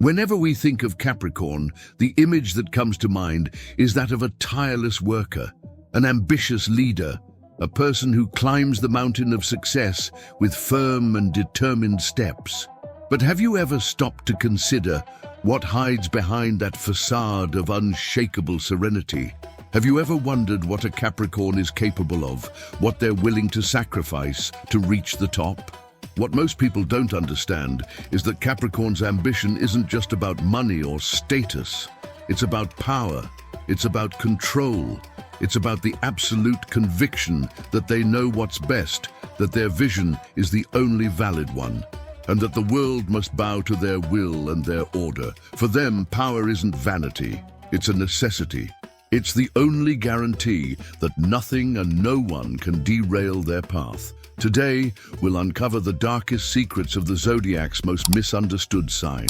Whenever we think of Capricorn, the image that comes to mind is that of a tireless worker, an ambitious leader, a person who climbs the mountain of success with firm and determined steps. But have you ever stopped to consider what hides behind that facade of unshakable serenity? Have you ever wondered what a Capricorn is capable of, what they're willing to sacrifice to reach the top? What most people don't understand is that Capricorn's ambition isn't just about money or status. It's about power. It's about control. It's about the absolute conviction that they know what's best, that their vision is the only valid one, and that the world must bow to their will and their order. For them, power isn't vanity. It's a necessity. It's the only guarantee that nothing and no one can derail their path. Today, we'll uncover the darkest secrets of the zodiac's most misunderstood sign.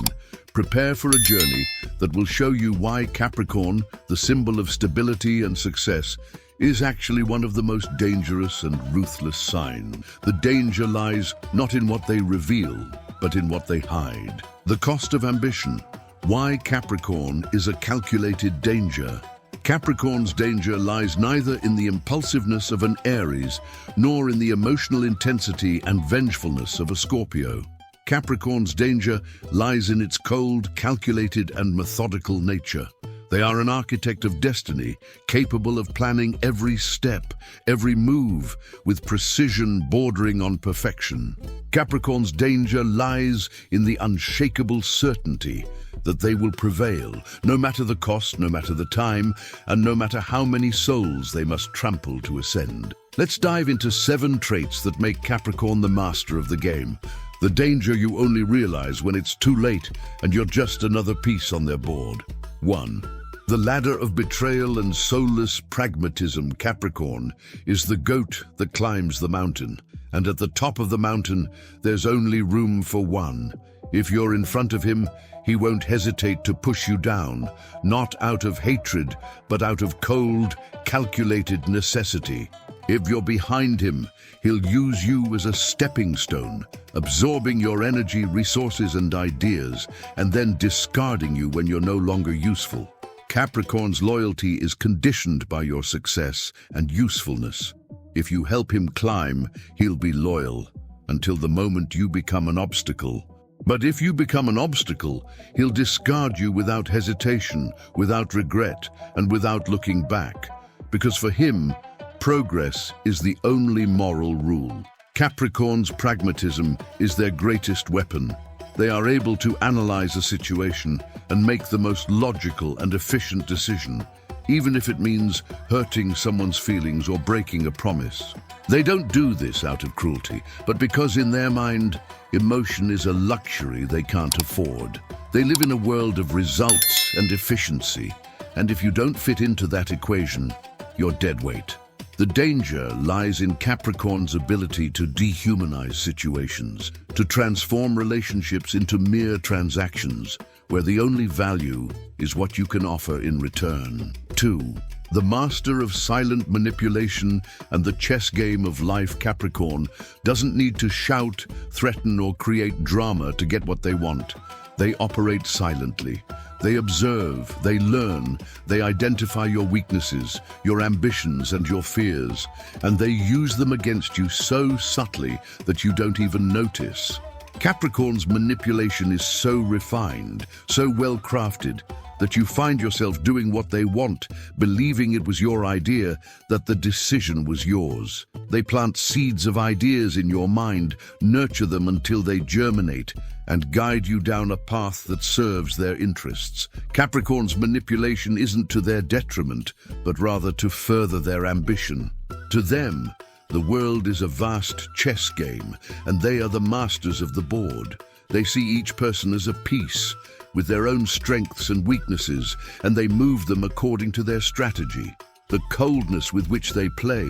Prepare for a journey that will show you why Capricorn, the symbol of stability and success, is actually one of the most dangerous and ruthless signs. The danger lies not in what they reveal, but in what they hide. The cost of ambition. Why Capricorn is a calculated danger. Capricorn's danger lies neither in the impulsiveness of an Aries, nor in the emotional intensity and vengefulness of a Scorpio. Capricorn's danger lies in its cold, calculated, and methodical nature. They are an architect of destiny, capable of planning every step, every move, with precision bordering on perfection. Capricorn's danger lies in the unshakable certainty that they will prevail, no matter the cost, no matter the time, and no matter how many souls they must trample to ascend. Let's dive into 7 traits that make Capricorn the master of the game. The danger you only realize when it's too late and you're just another piece on their board. 1. The ladder of betrayal and soulless pragmatism. Capricorn is the goat that climbs the mountain, and at the top of the mountain, there's only room for one. If you're in front of him, he won't hesitate to push you down, not out of hatred, but out of cold, calculated necessity. If you're behind him, he'll use you as a stepping stone, absorbing your energy, resources, and ideas, and then discarding you when you're no longer useful. Capricorn's loyalty is conditioned by your success and usefulness. If you help him climb, he'll be loyal until the moment you become an obstacle. But if you become an obstacle, he'll discard you without hesitation, without regret, and without looking back. Because for him, progress is the only moral rule. Capricorn's pragmatism is their greatest weapon. They are able to analyze a situation and make the most logical and efficient decision, even if it means hurting someone's feelings or breaking a promise. They don't do this out of cruelty, but because in their mind, emotion is a luxury they can't afford. They live in a world of results and efficiency, and if you don't fit into that equation, you're dead weight. The danger lies in Capricorn's ability to dehumanize situations, to transform relationships into mere transactions, where the only value is what you can offer in return. 2. The master of silent manipulation and the chess game of life. Capricorn doesn't need to shout, threaten, or create drama to get what they want. They operate silently. They observe, they learn, they identify your weaknesses, your ambitions, and your fears, and they use them against you so subtly that you don't even notice. Capricorn's manipulation is so refined, so well crafted, that you find yourself doing what they want, believing it was your idea, that the decision was yours. They plant seeds of ideas in your mind, nurture them until they germinate, and guide you down a path that serves their interests. Capricorn's manipulation isn't to their detriment, but rather to further their ambition. To them, the world is a vast chess game, and they are the masters of the board. They see each person as a piece, with their own strengths and weaknesses, and they move them according to their strategy. The coldness with which they play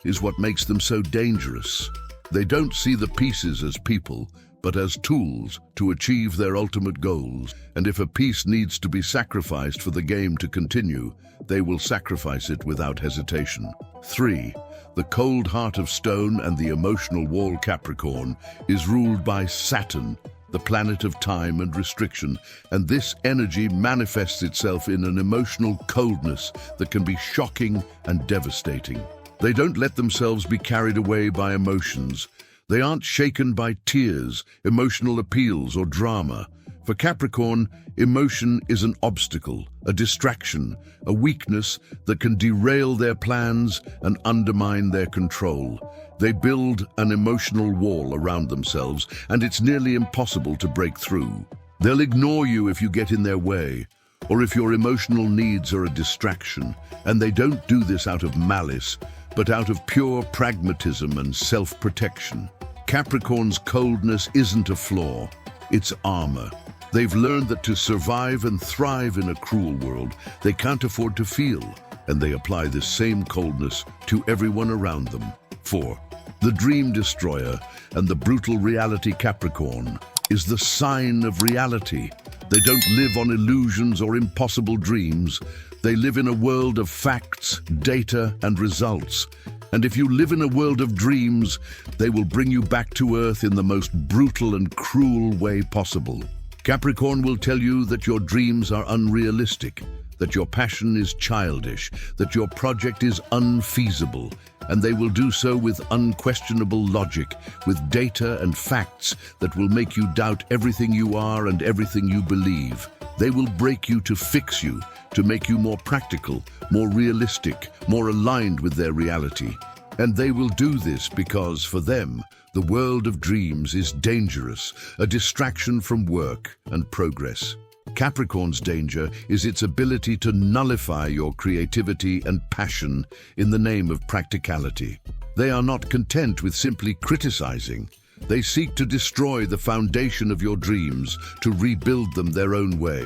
is what makes them so dangerous. They don't see the pieces as people, but as tools to achieve their ultimate goals. And if a piece needs to be sacrificed for the game to continue, they will sacrifice it without hesitation. 3. The cold heart of stone and the emotional wall. Capricorn is ruled by Saturn, the planet of time and restriction, and this energy manifests itself in an emotional coldness that can be shocking and devastating. They don't let themselves be carried away by emotions. They aren't shaken by tears, emotional appeals, or drama. For Capricorn, emotion is an obstacle, a distraction, a weakness that can derail their plans and undermine their control. They build an emotional wall around themselves, and it's nearly impossible to break through. They'll ignore you if you get in their way, or if your emotional needs are a distraction. And they don't do this out of malice, but out of pure pragmatism and self-protection. Capricorn's coldness isn't a flaw, it's armor. They've learned that to survive and thrive in a cruel world, they can't afford to feel, and they apply this same coldness to everyone around them. 4. The dream destroyer and the brutal reality. Capricorn is the sign of reality. They don't live on illusions or impossible dreams. They live in a world of facts, data, and results. And if you live in a world of dreams, they will bring you back to earth in the most brutal and cruel way possible. Capricorn will tell you that your dreams are unrealistic, that your passion is childish, that your project is unfeasible, and they will do so with unquestionable logic, with data and facts that will make you doubt everything you are and everything you believe. They will break you to fix you, to make you more practical, more realistic, more aligned with their reality. And they will do this because, for them, the world of dreams is dangerous, a distraction from work and progress. Capricorn's danger is its ability to nullify your creativity and passion in the name of practicality. They are not content with simply criticizing. They seek to destroy the foundation of your dreams, to rebuild them their own way,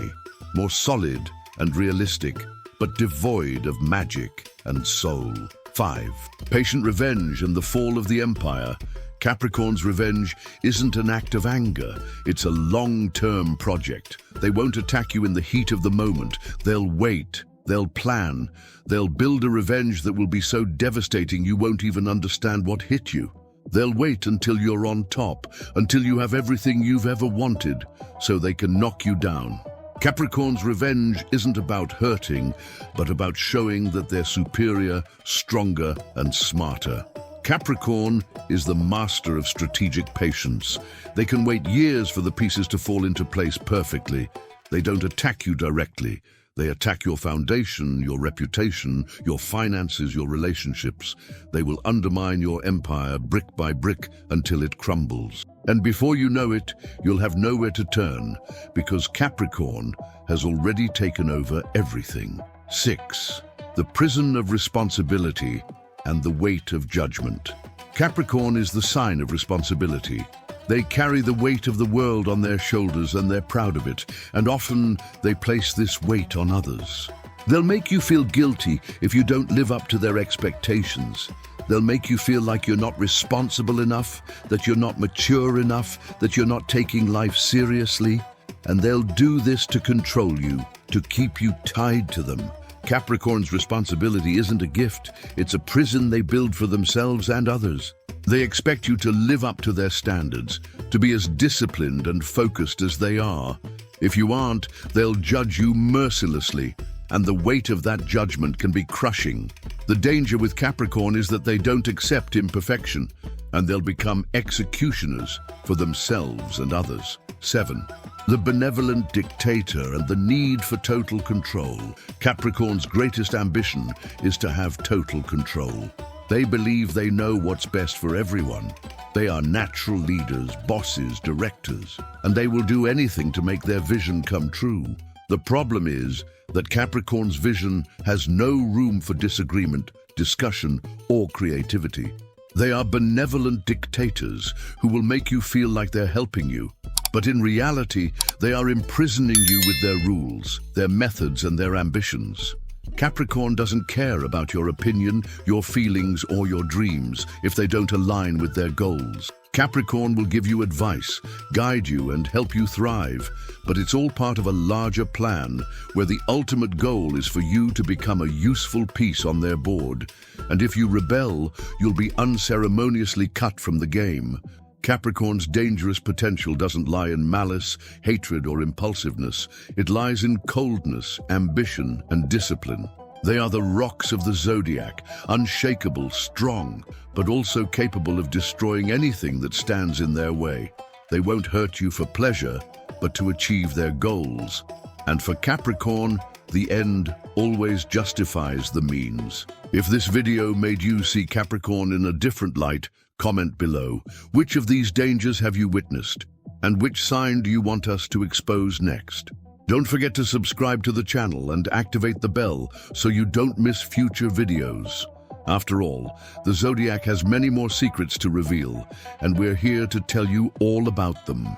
more solid and realistic, but devoid of magic and soul. 5. Patient revenge and the fall of the empire. Capricorn's revenge isn't an act of anger, it's a long-term project. They won't attack you in the heat of the moment. They'll wait, they'll plan, they'll build a revenge that will be so devastating you won't even understand what hit you. They'll wait until you're on top, until you have everything you've ever wanted, so they can knock you down. Capricorn's revenge isn't about hurting, but about showing that they're superior, stronger, and smarter. Capricorn is the master of strategic patience. They can wait years for the pieces to fall into place perfectly. They don't attack you directly. They attack your foundation, your reputation, your finances, your relationships. They will undermine your empire brick by brick until it crumbles. And before you know it, you'll have nowhere to turn, because Capricorn has already taken over everything. 6. The prison of responsibility and the weight of judgment. Capricorn is the sign of responsibility. They carry the weight of the world on their shoulders and they're proud of it, and often they place this weight on others. They'll make you feel guilty if you don't live up to their expectations. They'll make you feel like you're not responsible enough, that you're not mature enough, that you're not taking life seriously. And they'll do this to control you, to keep you tied to them. Capricorn's responsibility isn't a gift, it's a prison they build for themselves and others. They expect you to live up to their standards, to be as disciplined and focused as they are. If you aren't, they'll judge you mercilessly, and the weight of that judgment can be crushing. The danger with Capricorn is that they don't accept imperfection, and they'll become executioners for themselves and others. 7. The benevolent dictator and the need for total control. Capricorn's greatest ambition is to have total control. They believe they know what's best for everyone. They are natural leaders, bosses, directors, and they will do anything to make their vision come true. The problem is that Capricorn's vision has no room for disagreement, discussion, or creativity. They are benevolent dictators who will make you feel like they're helping you. But in reality, they are imprisoning you with their rules, their methods, and their ambitions. Capricorn doesn't care about your opinion, your feelings, or your dreams if they don't align with their goals. Capricorn will give you advice, guide you, and help you thrive, but it's all part of a larger plan where the ultimate goal is for you to become a useful piece on their board. And if you rebel, you'll be unceremoniously cut from the game. Capricorn's dangerous potential doesn't lie in malice, hatred, or impulsiveness. It lies in coldness, ambition, and discipline. They are the rocks of the zodiac, unshakable, strong, but also capable of destroying anything that stands in their way. They won't hurt you for pleasure, but to achieve their goals. And for Capricorn, the end always justifies the means. If this video made you see Capricorn in a different light, comment below. Which of these dangers have you witnessed? And which sign do you want us to expose next? Don't forget to subscribe to the channel and activate the bell so you don't miss future videos. After all, the zodiac has many more secrets to reveal, and we're here to tell you all about them.